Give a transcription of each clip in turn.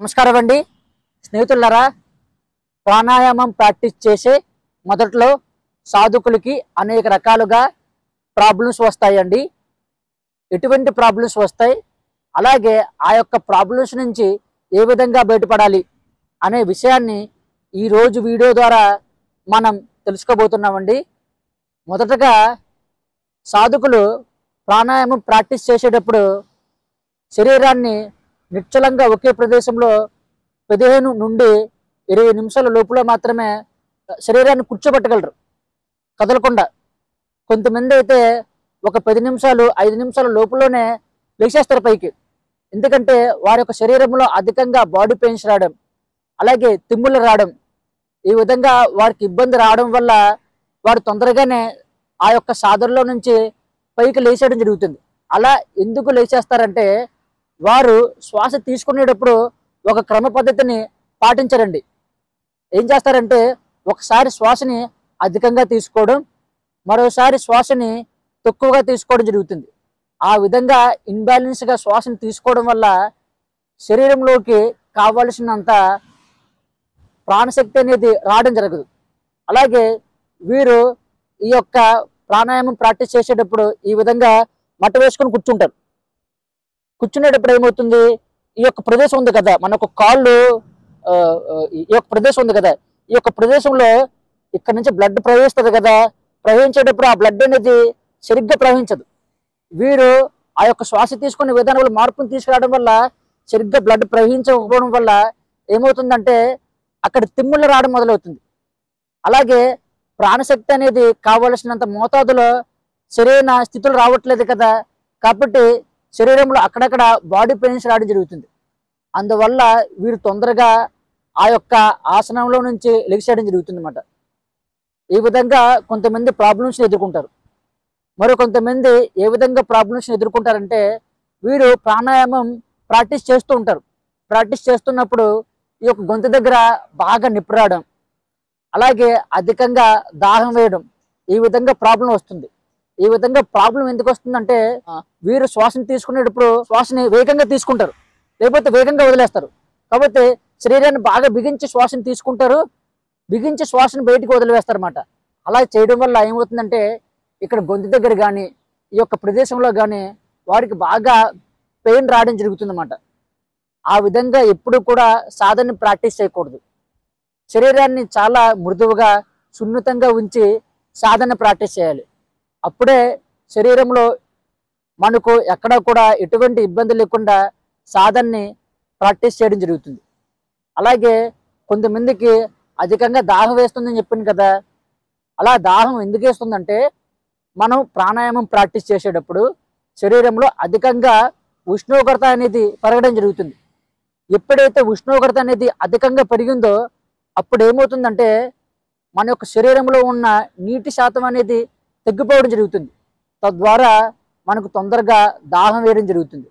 నమస్కారం అండి స్నేహితులారా. ప్రాణాయామం ప్రాక్టీస్ చేసే మొదట్లో సాధకులకి అనేక రకాలుగా ప్రాబ్లమ్స్ వస్తాయండి. ఎటువంటి ప్రాబ్లమ్స్ వస్తాయి, అలాగే ఆ యొక్క ప్రాబ్లమ్స్ నుంచి ఏ విధంగా బయటపడాలి అనే విషయాన్ని ఈరోజు వీడియో ద్వారా మనం తెలుసుకోబోతున్నామండి. మొదటగా సాధకులు ప్రాణాయామం ప్రాక్టీస్ చేసేటప్పుడు శరీరాన్ని నిశ్చలంగా ఒకే ప్రదేశంలో 15 నుండి 20 నిమిషాల లోపల మాత్రమే శరీరాన్ని కూర్చోబెట్టగలరు, కదలకుండా. కొంతమంది అయితే ఒక 10 నిమిషాలు 5 నిమిషాల లోపలనే లేచేస్తారు పైకి. ఎందుకంటే వారి యొక్క శరీరంలో అధికంగా బాడీ పెయిన్స్ రావడం, అలాగే తిమ్ములు రావడం, ఈ విధంగా వారికి ఇబ్బంది రావడం వల్ల వారు తొందరగానే ఆ యొక్క సాధనలో నుంచి పైకి లేచేయడం జరుగుతుంది. అలా ఎందుకు లేచేస్తారంటే వారు శ్వాస తీసుకునేటప్పుడు ఒక క్రమ పద్ధతిని పాటించరండి. ఏం చేస్తారంటే ఒకసారి శ్వాసని అధికంగా తీసుకోవడం, మరోసారి శ్వాసని తక్కువగా తీసుకోవడం జరుగుతుంది. ఆ విధంగా ఇన్బ్యాలెన్స్గా శ్వాసను తీసుకోవడం వల్ల శరీరంలోకి కావలసినంత ప్రాణశక్తి అనేది రావడం జరగదు. అలాగే వీరు ఈ యొక్క ప్రాణాయామం ప్రాక్టీస్ చేసేటప్పుడు ఈ విధంగా మట్ట వేసుకొని కూర్చుంటారు. కూర్చునేటప్పుడు ఏమవుతుంది, ఈ యొక్క ప్రదేశం ఉంది కదా, మనకు కాళ్ళు ఈ యొక్క ప్రదేశం ఉంది కదా, ఈ యొక్క ప్రదేశంలో ఇక్కడ నుంచి బ్లడ్ ప్రవహిస్తుంది కదా, ప్రవహించేటప్పుడు ఆ బ్లడ్ అనేది సరిగ్గా ప్రవహించదు. వీరు ఆ యొక్క శ్వాస తీసుకునే విధానంలో మార్పును తీసుకురావడం వల్ల సరిగ్గా బ్లడ్ ప్రవహించకపోవడం వల్ల ఏమవుతుందంటే అక్కడ తిమ్ముళ్ళు రావడం మొదలవుతుంది. అలాగే ప్రాణశక్తి అనేది కావలసినంత మోతాదులో సరైన స్థితులు రావట్లేదు కదా, కాబట్టి శరీరంలో అక్కడక్కడ బాడీ పెయిన్స్ రావడం జరుగుతుంది. అందువల్ల వీరు తొందరగా ఆ యొక్క ఆసనంలో నుంచి లెగిసేయడం జరుగుతుంది అన్నమాట. ఈ విధంగా కొంతమంది ప్రాబ్లమ్స్ని ఎదుర్కొంటారు. మరో కొంతమంది ఏ విధంగా ప్రాబ్లమ్స్ని ఎదుర్కొంటారంటే వీరు ప్రాణాయామం ప్రాక్టీస్ చేస్తూ ఉంటారు. ప్రాక్టీస్ చేస్తున్నప్పుడు ఈ యొక్క గొంతు దగ్గర బాగా నిప్పు రావడం, అలాగే అధికంగా దాహం వేయడం, ఈ విధంగా ప్రాబ్లం వస్తుంది. ఈ విధంగా ప్రాబ్లం ఎందుకు వస్తుందంటే వీరు శ్వాసను తీసుకునేటప్పుడు శ్వాసని వేగంగా తీసుకుంటారు, లేకపోతే వేగంగా వదిలేస్తారు. కాబట్టి శరీరాన్ని బాగా బిగించి శ్వాసను తీసుకుంటారు, బిగించి శ్వాసను బయటికి వదిలివేస్తారు అన్నమాట. అలా చేయడం వల్ల ఏమవుతుందంటే ఇక్కడ గొంతు దగ్గర కానీ ఈ యొక్క ప్రదేశంలో కానీ వారికి బాగా పెయిన్ రావడం జరుగుతుందన్నమాట. ఆ విధంగా ఎప్పుడు కూడా సాధనని ప్రాక్టీస్ చేయకూడదు. శరీరాన్ని చాలా మృదువుగా సున్నితంగా ఉంచి సాధన ప్రాక్టీస్ చేయాలి. అప్పుడే శరీరంలో మనకు ఎక్కడ కూడా ఎటువంటి ఇబ్బంది లేకుండా సాధనని ప్రాక్టీస్ చేయడం జరుగుతుంది. అలాగే కొంతమందికి అధికంగా దాహం వేస్తుందని చెప్పింది కదా, అలా దాహం ఎందుకు వేస్తుందంటే మనం ప్రాణాయామం ప్రాక్టీస్ చేసేటప్పుడు శరీరంలో అధికంగా ఉష్ణోగ్రత అనేది పెరగడం జరుగుతుంది. ఎప్పుడైతే ఉష్ణోగ్రత అనేది అధికంగా పెరిగిందో అప్పుడు ఏమవుతుందంటే మన యొక్క శరీరంలో ఉన్న నీటి శాతం అనేది తగ్గిపోవడం జరుగుతుంది. తద్వారా మనకు తొందరగా దాహం వేయడం జరుగుతుంది.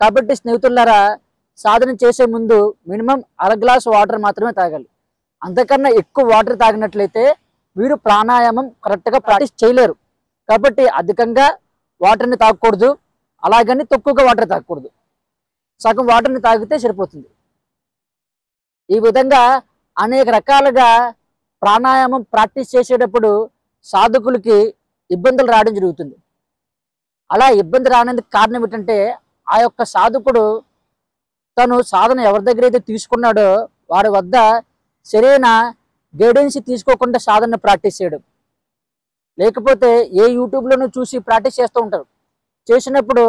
కాబట్టి స్నేహితులారా, సాధన చేసే ముందు మినిమం 1/2 గ్లాసు వాటర్ మాత్రమే తాగాలి. అంతకన్నా ఎక్కువ వాటర్ తాగినట్లయితే వీరు ప్రాణాయామం కరెక్ట్గా ప్రాక్టీస్ చేయలేరు. కాబట్టి అధికంగా వాటర్ని తాగకూడదు, అలాగని తక్కువగా వాటర్ తాగకూడదు. సగం వాటర్ని తాగితే సరిపోతుంది. ఈ విధంగా అనేక రకాలుగా ప్రాణాయామం ప్రాక్టీస్ చేసేటప్పుడు సాధకులకి ఇబ్బందులు రావడం జరుగుతుంది. అలా ఇబ్బంది రానందుకు కారణం ఏంటంటే ఆ యొక్క సాధకుడు తను సాధన ఎవరి దగ్గర అయితే తీసుకున్నాడో వారి వద్ద సరైన గైడెన్స్ తీసుకోకుండా సాధన ప్రాక్టీస్ చేయడం, లేకపోతే ఏ యూట్యూబ్లోనూ చూసి ప్రాక్టీస్ చేస్తూ ఉంటారు. చేసినప్పుడు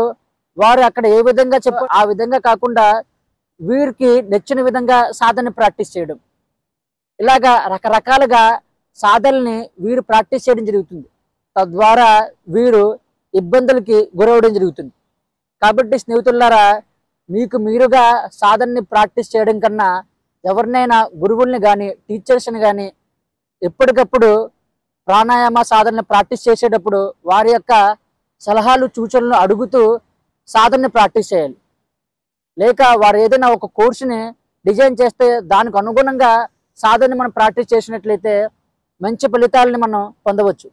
వారు అక్కడ ఏ విధంగా ఆ విధంగా కాకుండా వీరికి నచ్చిన విధంగా సాధన ప్రాక్టీస్ చేయడం, ఇలాగా రకరకాలుగా సాధనల్ని వీరు ప్రాక్టీస్ చేయడం జరుగుతుంది. తద్వారా వీరు ఇబ్బందులకి గురవడం జరుగుతుంది. కాబట్టి స్నేహితులారా, మీకు మీరుగా సాధనని ప్రాక్టీస్ చేయడం కన్నా ఎవరినైనా గురువుల్ని కానీ టీచర్స్ని కానీ ఎప్పటికప్పుడు ప్రాణాయామ సాధనని ప్రాక్టీస్ చేసేటప్పుడు వారి యొక్క సలహాలు సూచనలు అడుగుతూ సాధనని ప్రాక్టీస్ చేయాలి. లేక వారు ఏదైనా ఒక కోర్సుని డిజైన్ చేస్తే దానికి అనుగుణంగా సాధనని మనం ప్రాక్టీస్ చేసినట్లయితే మంచి ఫలితాలని మనం పొందవచ్చు.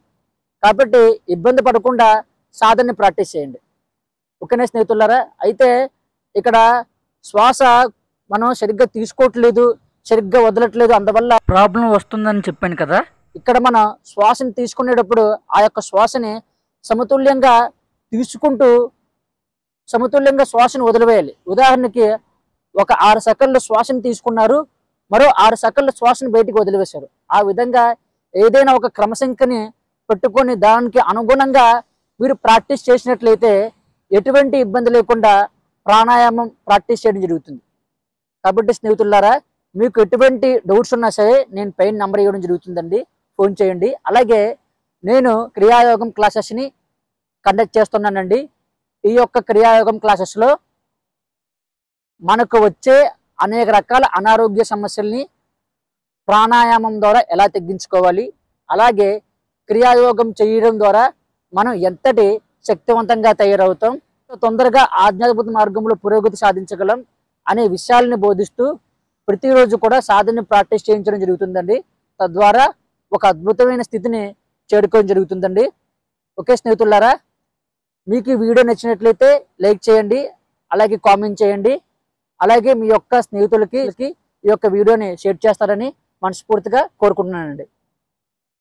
కాబట్టి ఇబ్బంది పడకుండా సాధనని ప్రాక్టీస్ చేయండి. ఓకేనా స్నేహితులారా? అయితే ఇక్కడ శ్వాస మనం సరిగ్గా తీసుకోవట్లేదు, సరిగ్గా వదలట్లేదు, అందువల్ల ప్రాబ్లం వస్తుందని చెప్పాను కదా. ఇక్కడ మన శ్వాసని తీసుకునేటప్పుడు ఆ యొక్క శ్వాసని సమతుల్యంగా తీసుకుంటూ సమతుల్యంగా శ్వాసను వదిలివేయాలి. ఉదాహరణకి ఒక 6 సెకండ్ల శ్వాసను తీసుకున్నారు, మరో 6 సెకండ్ల శ్వాసను బయటికి వదిలివేశారు. ఆ విధంగా ఏదైనా ఒక క్రమశంకని పెట్టుకొని దానికి అనుగుణంగా మీరు ప్రాక్టీస్ చేసినట్లయితే ఎటువంటి ఇబ్బంది లేకుండా ప్రాణాయామం ప్రాక్టీస్ చేయడం జరుగుతుంది. కాబట్టి స్నేహితులారా, మీకు ఎటువంటి డౌట్స్ ఉన్నా సరే నేను పైన నంబర్ ఇవ్వడం జరుగుతుందండి, ఫోన్ చేయండి. అలాగే నేను క్రియాయోగం క్లాసెస్ని కండక్ట్ చేస్తున్నానండి. ఈ యొక్క క్రియాయోగం క్లాసెస్లో మనకు వచ్చే అనేక రకాల అనారోగ్య సమస్యల్ని ప్రాణాయామం ద్వారా ఎలా తగ్గించుకోవాలి, అలాగే క్రియాయోగం చేయడం ద్వారా మనం ఎంతటి శక్తివంతంగా తయారవుతాం, తొందరగా ఆధ్యాత్మిక మార్గంలో పురోగతి సాధించగలం అనే విషయాలని బోధిస్తూ ప్రతిరోజు కూడా సాధనని ప్రాక్టీస్ చేయించడం జరుగుతుందండి. తద్వారా ఒక అద్భుతమైన స్థితిని చేరుకోవడం జరుగుతుందండి. ఓకే స్నేహితులారా, మీకు ఈ వీడియో నచ్చినట్లయితే లైక్ చేయండి, అలాగే కామెంట్ చేయండి, అలాగే మీ యొక్క స్నేహితులకి ఈ యొక్క వీడియోని షేర్ చేస్తారని మనస్ఫూర్తిగా కోరుకుంటున్నానండి.